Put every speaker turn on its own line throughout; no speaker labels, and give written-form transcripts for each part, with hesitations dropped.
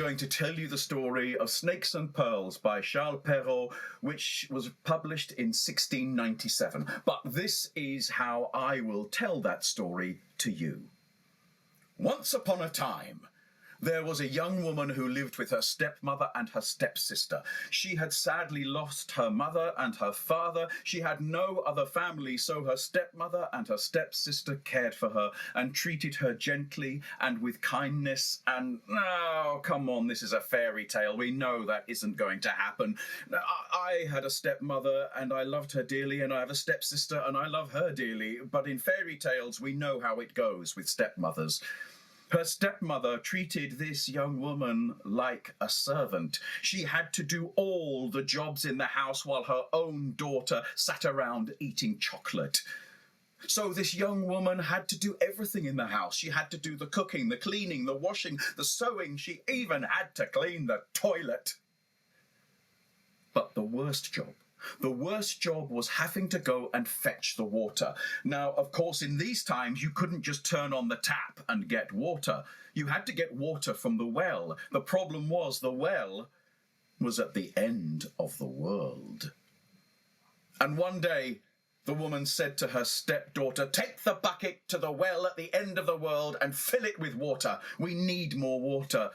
going to tell you the story of Snakes and Pearls by Charles Perrault, which was published in 1697. But this is how I will tell that story to you. Once upon a time, there was a young woman who lived with her stepmother and her stepsister. She had sadly lost her mother and her father. She had no other family, so her stepmother and her stepsister cared for her and treated her gently and with kindness. And, oh, come on, this is a fairy tale. We know that isn't going to happen. I had a stepmother and I loved her dearly, and I have a stepsister and I love her dearly. But in fairy tales, we know how it goes with stepmothers. Her stepmother treated this young woman like a servant. She had to do all the jobs in the house while her own daughter sat around eating chocolate. So this young woman had to do everything in the house. She had to do the cooking, the cleaning, the washing, the sewing. She even had to clean the toilet. But the worst job was having to go and fetch the water. Now, of course, in these times, you couldn't just turn on the tap and get water. You had to get water from the well. The problem was the well was at the end of the world. And one day, the woman said to her stepdaughter, "Take the bucket to the well at the end of the world and fill it with water. We need more water."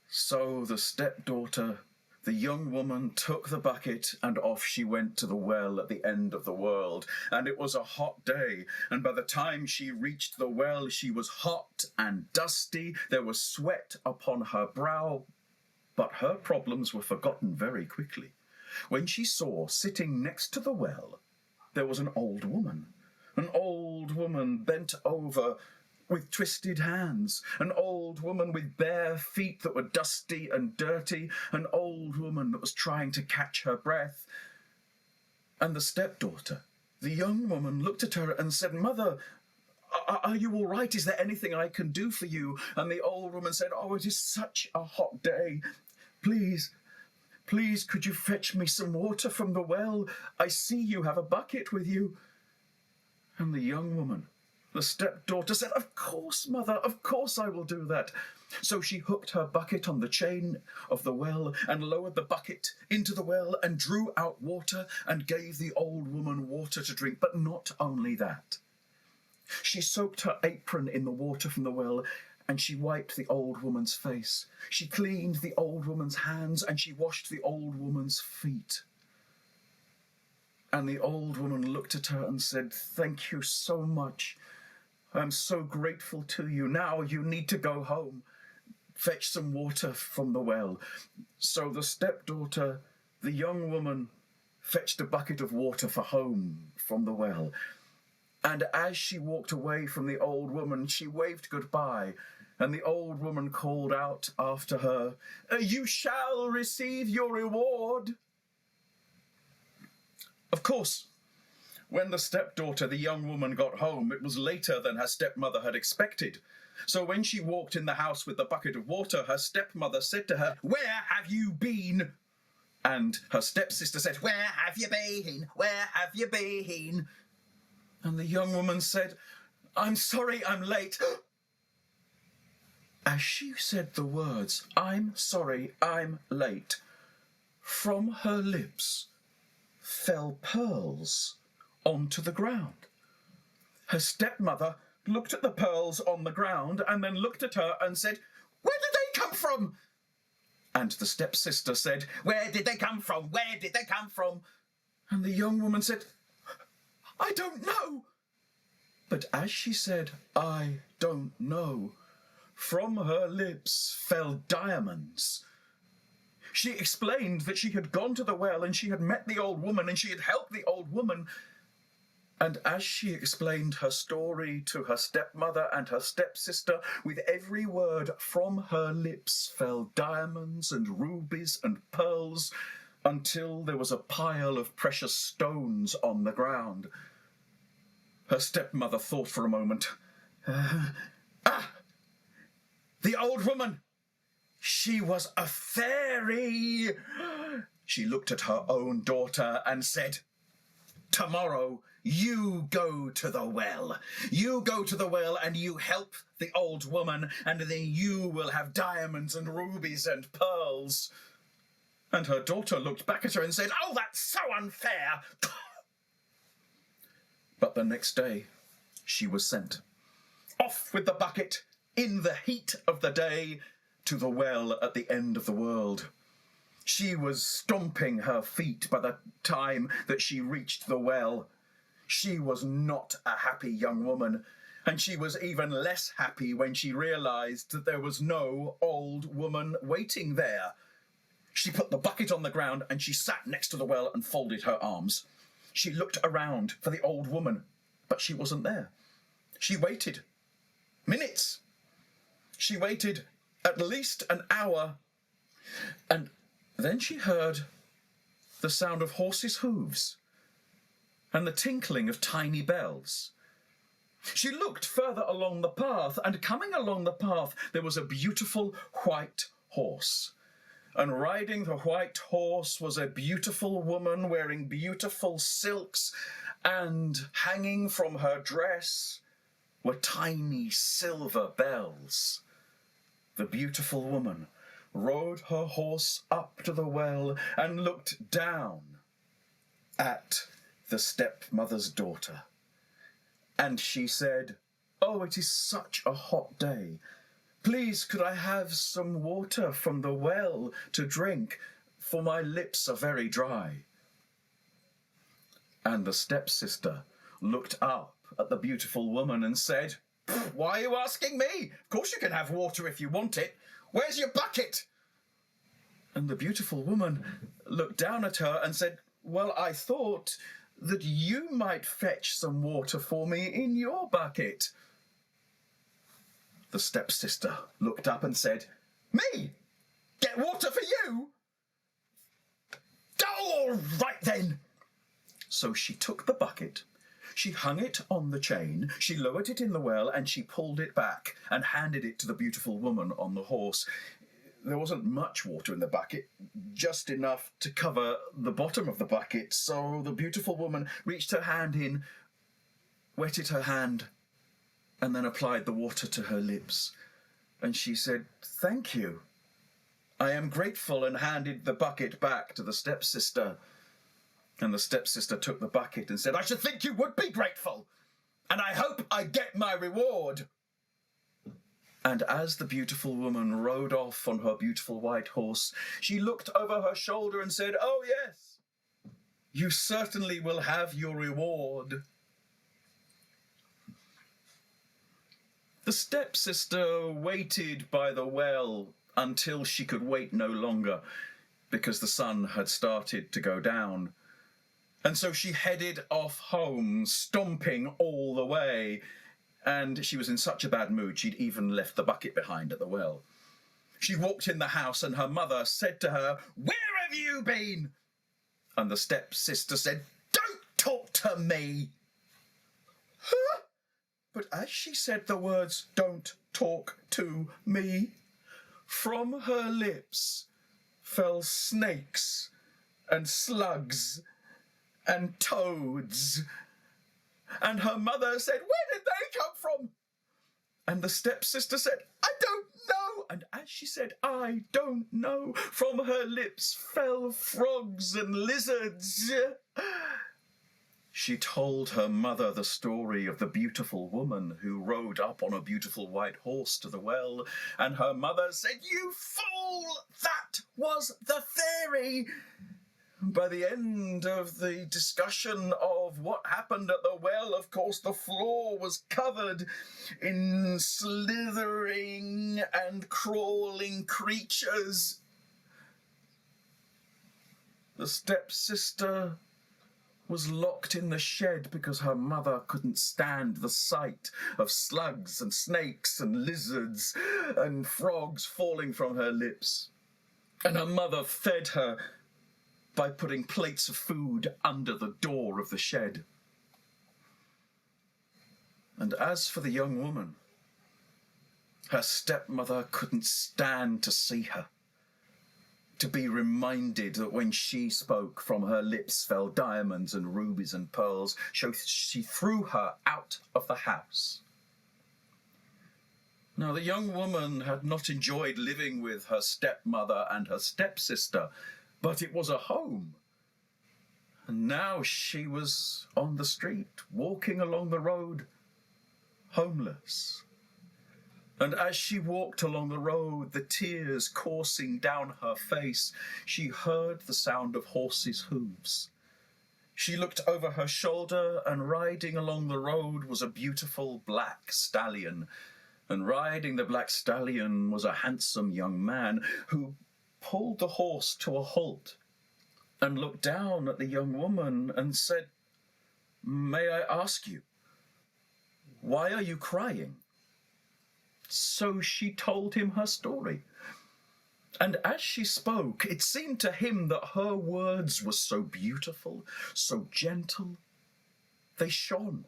So the stepdaughter, the young woman, took the bucket and off she went to the well at the end of the world. And it was a hot day, and by the time she reached the well, she was hot and dusty. There was sweat upon her brow, but her problems were forgotten very quickly when she saw, sitting next to the well, there was an old woman bent over with twisted hands, an old woman with bare feet that were dusty and dirty, an old woman that was trying to catch her breath. And the stepdaughter, the young woman, looked at her and said, "Mother, are you all right? Is there anything I can do for you?" And the old woman said, "Oh, it is such a hot day. Please, could you fetch me some water from the well? I see you have a bucket with you." And the young woman, the stepdaughter, said, "Of course, Mother, of course I will do that." So she hooked her bucket on the chain of the well and lowered the bucket into the well and drew out water and gave the old woman water to drink. But not only that. She soaked her apron in the water from the well and she wiped the old woman's face. She cleaned the old woman's hands and she washed the old woman's feet. And the old woman looked at her and said, "Thank you so much. I'm so grateful to you. Now you need to go home. Fetch some water from the well." So the stepdaughter, the young woman, fetched a bucket of water for home from the well. And as she walked away from the old woman, she waved goodbye. And the old woman called out after her, "You shall receive your reward." Of course, when the stepdaughter, the young woman, got home, it was later than her stepmother had expected. So when she walked in the house with the bucket of water, her stepmother said to her, "Where have you been?" And her stepsister said, "Where have you been? Where have you been?" And the young woman said, "I'm sorry I'm late." As she said the words, "I'm sorry I'm late," from her lips fell pearls onto the ground. Her stepmother looked at the pearls on the ground and then looked at her and said, "Where did they come from?" And the stepsister said, "Where did they come from? Where did they come from?" And the young woman said, "I don't know." But as she said, "I don't know," from her lips fell diamonds. She explained that she had gone to the well and she had met the old woman and she had helped the old woman. And as she explained her story to her stepmother and her stepsister, with every word from her lips fell diamonds and rubies and pearls until there was a pile of precious stones on the ground. Her stepmother thought for a moment. The old woman! She was a fairy! She looked at her own daughter and said, "Tomorrow You go to the well. You go to the well and you help the old woman, and then you will have diamonds and rubies and pearls." And her daughter looked back at her and said, "Oh, that's so unfair." But the next day she was sent off with the bucket in the heat of the day to the well at the end of the world. She was stomping her feet by the time that she reached the well. She was not a happy young woman, and she was even less happy when she realised that there was no old woman waiting there. She put the bucket on the ground and she sat next to the well and folded her arms. She looked around for the old woman, but she wasn't there. She waited minutes. She waited at least an hour, and then she heard the sound of horses' hooves and the tinkling of tiny bells. She looked further along the path, and coming along the path there was a beautiful white horse. And riding the white horse was a beautiful woman wearing beautiful silks, and hanging from her dress were tiny silver bells. The beautiful woman rode her horse up to the well and looked down at the stepmother's daughter. And she said, "Oh, it is such a hot day. Please, could I have some water from the well to drink, for my lips are very dry?" And the stepsister looked up at the beautiful woman and said, "Why are you asking me? Of course you can have water if you want it. Where's your bucket?" And the beautiful woman looked down at her and said, "Well, I thought that you might fetch some water for me in your bucket." The stepsister looked up and said, "Me? Get water for you? Oh, all right then." So she took the bucket, she hung it on the chain, she lowered it in the well, and she pulled it back and handed it to the beautiful woman on the horse. There wasn't much water in the bucket, just enough to cover the bottom of the bucket, so the beautiful woman reached her hand in, wetted her hand, and then applied the water to her lips. And she said, "Thank you. I am grateful," and handed the bucket back to the stepsister. And the stepsister took the bucket and said, "I should think you would be grateful, and I hope I get my reward." And as the beautiful woman rode off on her beautiful white horse, she looked over her shoulder and said, "Oh, yes, you certainly will have your reward." The stepsister waited by the well until she could wait no longer, because the sun had started to go down. And so she headed off home, stomping all the way. And she was in such a bad mood, she'd even left the bucket behind at the well. She walked in the house and her mother said to her, "Where have you been?" And the stepsister said, "Don't talk to me." Huh? But as she said the words, "Don't talk to me," from her lips fell snakes and slugs and toads. And her mother said, "Where did they come from?" And the stepsister said, "I don't know." And as she said, "I don't know," from her lips fell frogs and lizards. She told her mother the story of the beautiful woman who rode up on a beautiful white horse to the well. And her mother said, "You fool! That was the fairy." By the end of the discussion of what happened at the well, of course, the floor was covered in slithering and crawling creatures. The stepsister was locked in the shed because her mother couldn't stand the sight of slugs and snakes and lizards and frogs falling from her lips. And her mother fed her by putting plates of food under the door of the shed. And as for the young woman, her stepmother couldn't stand to see her, to be reminded that when she spoke, from her lips fell diamonds and rubies and pearls. So she threw her out of the house. Now, the young woman had not enjoyed living with her stepmother and her stepsister, but it was a home. And now she was on the street, walking along the road, homeless. And as she walked along the road, the tears coursing down her face, she heard the sound of horses' hooves. She looked over her shoulder, and riding along the road was a beautiful black stallion. And riding the black stallion was a handsome young man who pulled the horse to a halt and looked down at the young woman and said, "May I ask you, why are you crying?" So she told him her story. And as she spoke, it seemed to him that her words were so beautiful, so gentle. They shone.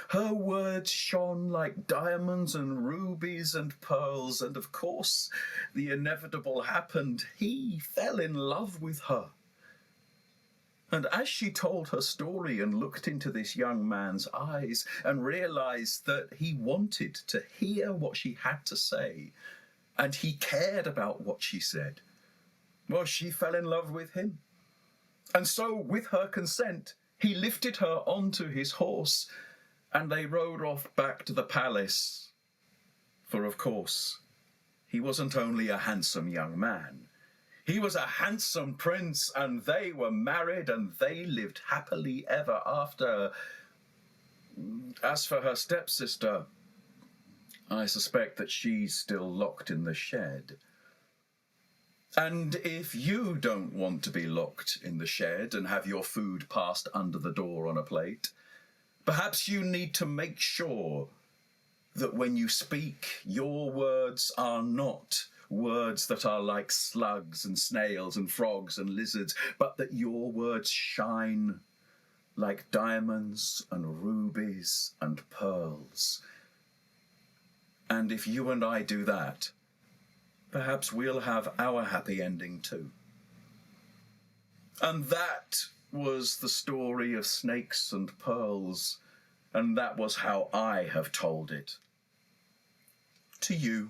Her words shone like diamonds and rubies and pearls, and of course, the inevitable happened. He fell in love with her. And as she told her story and looked into this young man's eyes and realized that he wanted to hear what she had to say, and he cared about what she said, well, she fell in love with him. And so, with her consent, he lifted her onto his horse, and they rode off back to the palace. For, of course, he wasn't only a handsome young man. He was a handsome prince, and they were married, and they lived happily ever after. As for her stepsister, I suspect that she's still locked in the shed. And if you don't want to be locked in the shed and have your food passed under the door on a plate, perhaps you need to make sure that when you speak, your words are not words that are like slugs and snails and frogs and lizards, but that your words shine like diamonds and rubies and pearls. And if you and I do that, perhaps we'll have our happy ending too. And that was the story of Snakes and Pearls, and that was how I have told it to you.